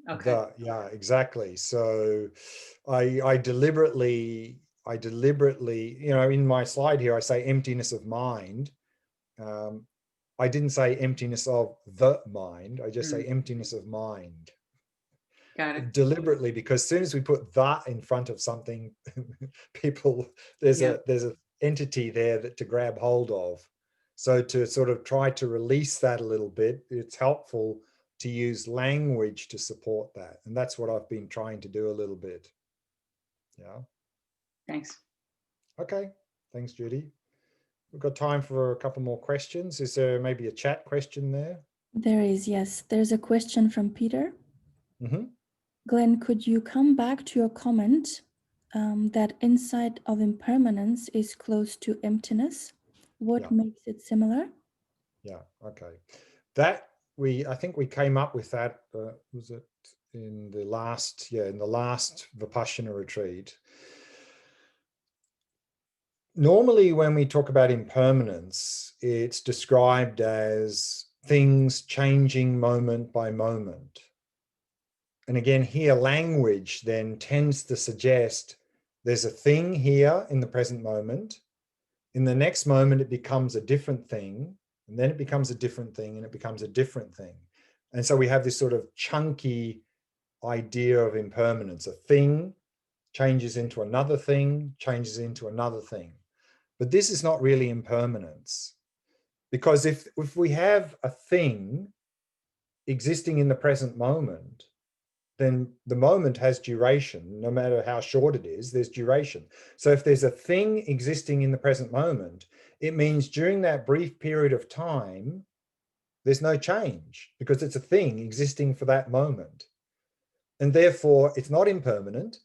Okay. Yeah, exactly. So I deliberately, you know, in my slide here, I say emptiness of mind. I didn't say emptiness of the mind. I just say emptiness of mind. Got it. Deliberately, because as soon as we put that in front of something, people, there's a entity there that to grab hold of. So to sort of try to release that a little bit, it's helpful to use language to support that. And that's what I've been trying to do a little bit. Yeah. Thanks. Okay. Thanks, Judy. We've got time for a couple more questions. Is there maybe a chat question there? There is, yes. There's a question from Peter. Mm-hmm. Glenn, could you come back to your comment that insight of impermanence is close to emptiness? What makes it similar? Yeah, okay. That I think we came up with that, was it in the last Vipashyana retreat. Normally when we talk about impermanence, it's described as things changing moment by moment. And again, here language then tends to suggest there's a thing here in the present moment. In the next moment, it becomes a different thing. And then it becomes a different thing and it becomes a different thing. And so we have this sort of chunky idea of impermanence. A thing changes into another thing, changes into another thing. But this is not really impermanence. Because if we have a thing existing in the present moment, then the moment has duration. No matter how short it is, there's duration. So if there's a thing existing in the present moment, it means during that brief period of time, there's no change because it's a thing existing for that moment. And therefore, it's not impermanent.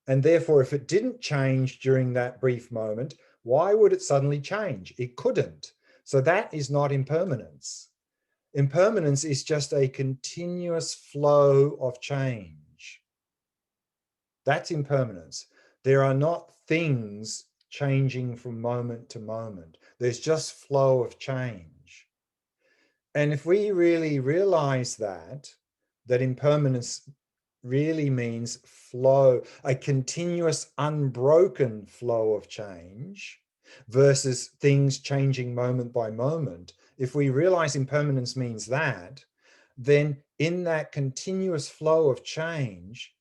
And therefore, if it didn't change during that brief moment, why would it suddenly change? It couldn't. So that is not impermanence. Impermanence is just a continuous flow of change. That's impermanence. There are not things changing from moment to moment. There's just flow of change. And if we really realize that impermanence really means flow, a continuous, unbroken flow of change versus things changing moment by moment. If we realize impermanence means that, then in that continuous flow of change,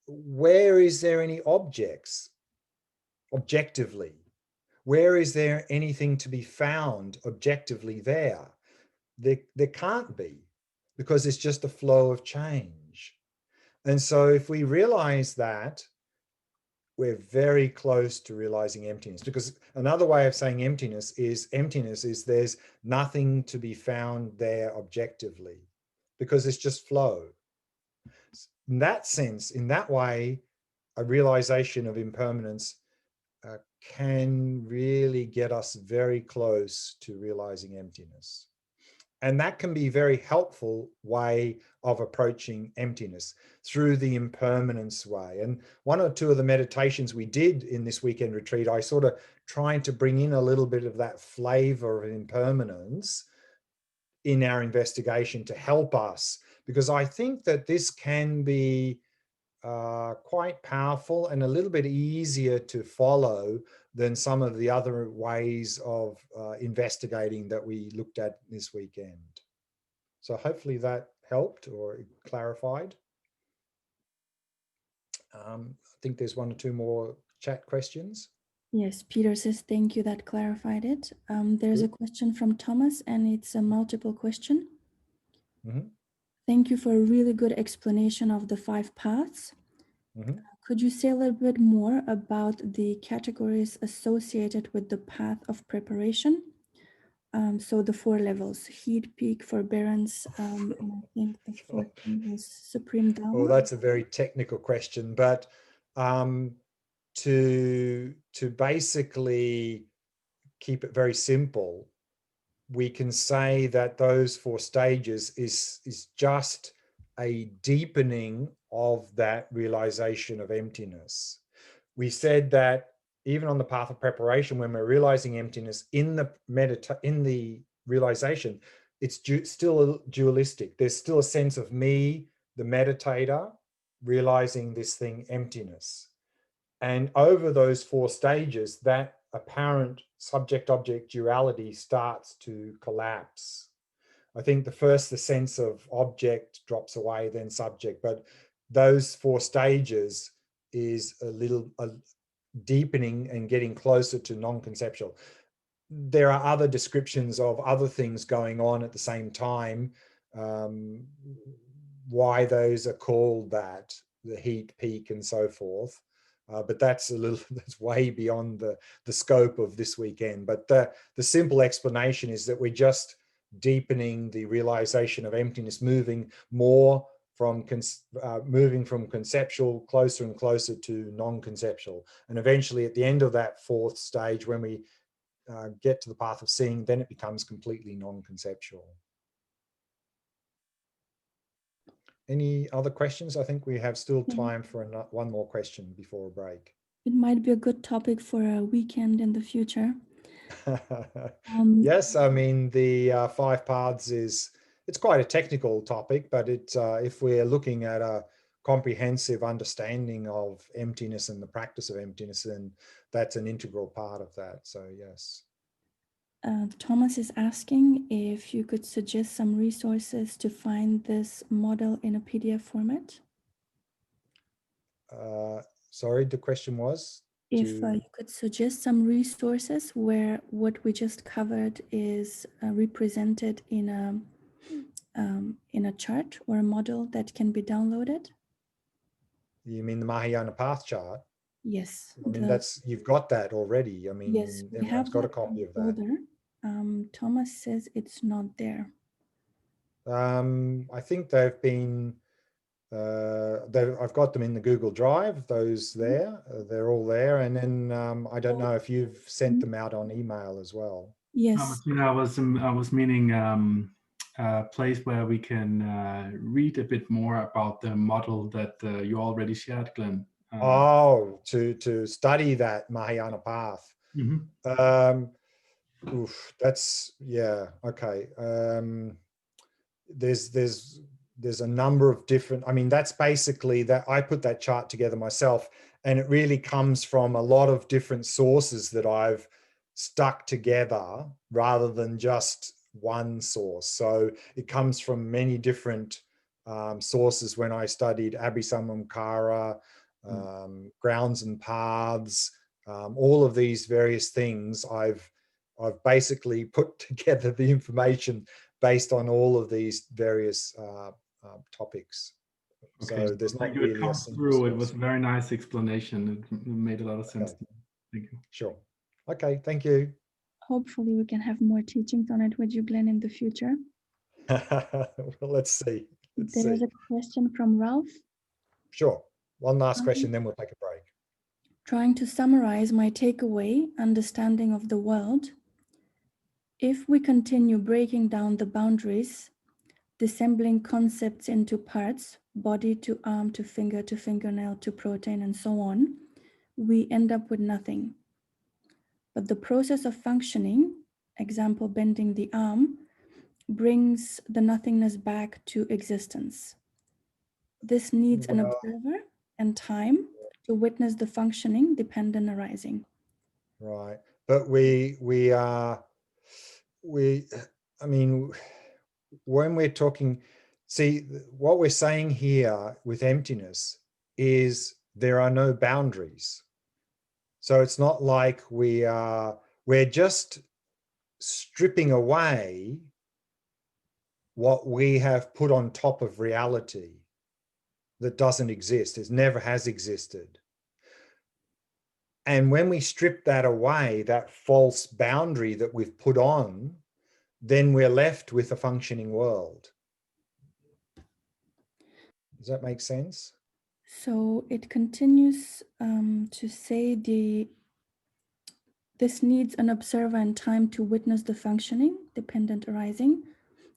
where is there any objects objectively? Where is there anything to be found objectively there? There can't be, because it's just a flow of change. And so if we realize that, we're very close to realizing emptiness, because another way of saying emptiness is there's nothing to be found there objectively, because it's just flow. In that sense, in that way, a realization of impermanence can really get us very close to realizing emptiness. And that can be a very helpful way of approaching emptiness, through the impermanence way. And one or two of the meditations we did in this weekend retreat, I sort of tried to bring in a little bit of that flavor of impermanence in our investigation to help us, because I think that this can be quite powerful and a little bit easier to follow than some of the other ways of investigating that we looked at this weekend. So hopefully that helped or clarified. I think there's one or two more chat questions. Yes, Peter says, thank you, that clarified it. There's a question from Thomas, and it's a multiple question. Mm-hmm. Thank you for a really good explanation of the 5 paths. Mm-hmm. Could you say a little bit more about the categories associated with the path of preparation? So the 4 levels: heat, peak, forbearance, and I think the 4th one was supreme download. Well, that's a very technical question, but to basically keep it very simple, we can say that those 4 stages is just a deepening of that realization of emptiness. We said that even on the path of preparation, when we're realizing emptiness in the realization, it's still dualistic. There's still a sense of me, the meditator, realizing this thing, emptiness. And over those 4 stages, that apparent subject-object duality starts to collapse. I think the sense of object drops away, then subject, but those 4 stages is a deepening and getting closer to non-conceptual. There are other descriptions of other things going on at the same time, why those are called that, the heat, peak, and so forth. But that's way beyond the scope of this weekend. But the simple explanation is that we're just deepening the realization of emptiness, moving from conceptual closer and closer to non-conceptual. And eventually at the end of that 4th stage, when we get to the path of seeing, then it becomes completely non-conceptual. Any other questions? I think we have still time for one more question before a break. It might be a good topic for a weekend in the future. Yes, I mean, the 5 paths it's quite a technical topic, but if we're looking at a comprehensive understanding of emptiness and the practice of emptiness, then that's an integral part of that. So yes. Thomas is asking if you could suggest some resources to find this model in a PDF format. Sorry, the question was? If you could suggest some resources where what we just covered is represented in a chart or a model that can be downloaded. You mean the Mahayana path chart? Yes. I mean, you've got that already. I mean, yes, we have got a copy of that. Thomas says it's not there. I think they've been, I've got them in the Google Drive, those there, they're all there. And then I don't know if you've sent them out on email as well. Yes. I was meaning a place where we can read a bit more about the model that you already shared, Glenn. Oh, to study that Mahayana path. mhm. That's, yeah, okay. There's a number of different, I mean, that's basically that I put that chart together myself, and it really comes from a lot of different sources that I've stuck together rather than just one source. So it comes from many different sources. When I studied Abhisamamkara, grounds and paths, all of these various things, I've basically put together the information based on all of these various topics. Okay, So there's thank not you. It really a comes single through. It source. was a very nice explanation. It made a lot of sense. Okay. Thank you. Sure. Okay, thank you. Hopefully we can have more teachings on it with you, Glenn, in the future. Well, let's see. Let's There's see. a question from Ralph. Sure. One last question, then we'll take a break. Trying to summarize my takeaway, understanding of the world. If we continue breaking down the boundaries, dissembling concepts into parts, body to arm to fingernail to protein and so on, we end up with nothing. But the process of functioning, example bending the arm, brings the nothingness back to existence. This needs an observer and time to witness the functioning dependent arising. Right. But I mean, when we're talking, see, what we're saying here with emptiness is there are no boundaries. So it's not like we're just stripping away what we have put on top of reality that doesn't exist. It never has existed. And when we strip that away, that false boundary that we've put on, then we're left with a functioning world. Does that make sense? So it continues to say this needs an observer and time to witness the functioning, dependent arising.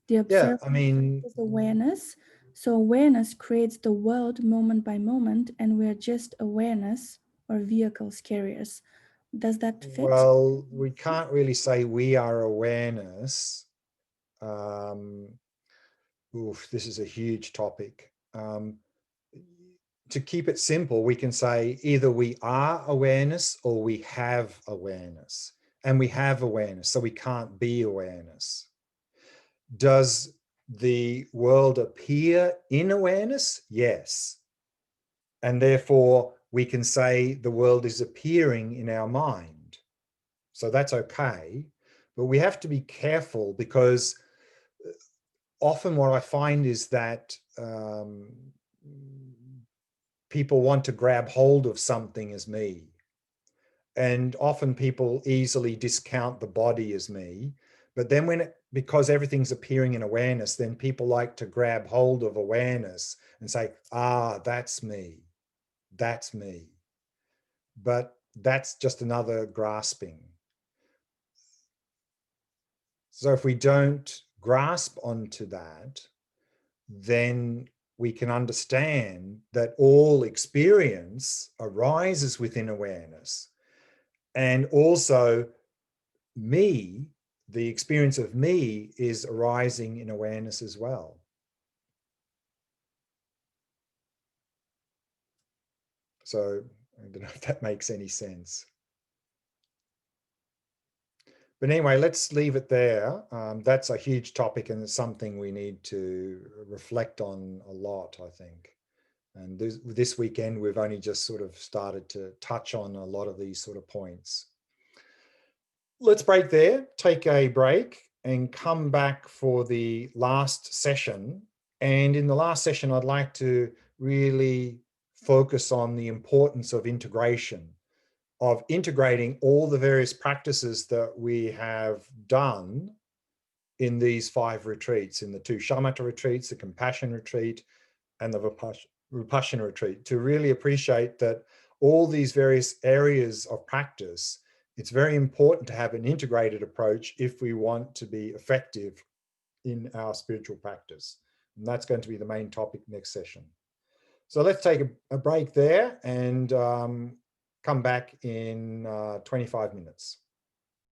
The observer is awareness. So awareness creates the world moment by moment, and we're just awareness or vehicles carriers. Does that fit? Well, we can't really say we are awareness. This is a huge topic. To keep it simple, we can say either we are awareness or we have awareness. And we have awareness, so we can't be awareness. Does the world appear in awareness? Yes. And therefore, we can say the world is appearing in our mind. So that's okay. But we have to be careful, because often what I find is that people want to grab hold of something as me. And often people easily discount the body as me. But then because everything's appearing in awareness, then people like to grab hold of awareness and say, that's me. That's me. But that's just another grasping. So if we don't grasp onto that, then we can understand that all experience arises within awareness. And also me, the experience of me, is arising in awareness as well. So I don't know if that makes any sense. But anyway, let's leave it there. That's a huge topic, and it's something we need to reflect on a lot, I think. And this weekend, we've only just sort of started to touch on a lot of these sort of points. Let's break there, take a break, and come back for the last session. And in the last session, I'd like to really focus on the importance of integration, of integrating all the various practices that we have done in these 5 retreats, in the 2 shamatha retreats, the compassion retreat, and the Vipashyana retreat, to really appreciate that all these various areas of practice, it's very important to have an integrated approach if we want to be effective in our spiritual practice. And that's going to be the main topic next session. So let's take a break there and come back in 25 minutes.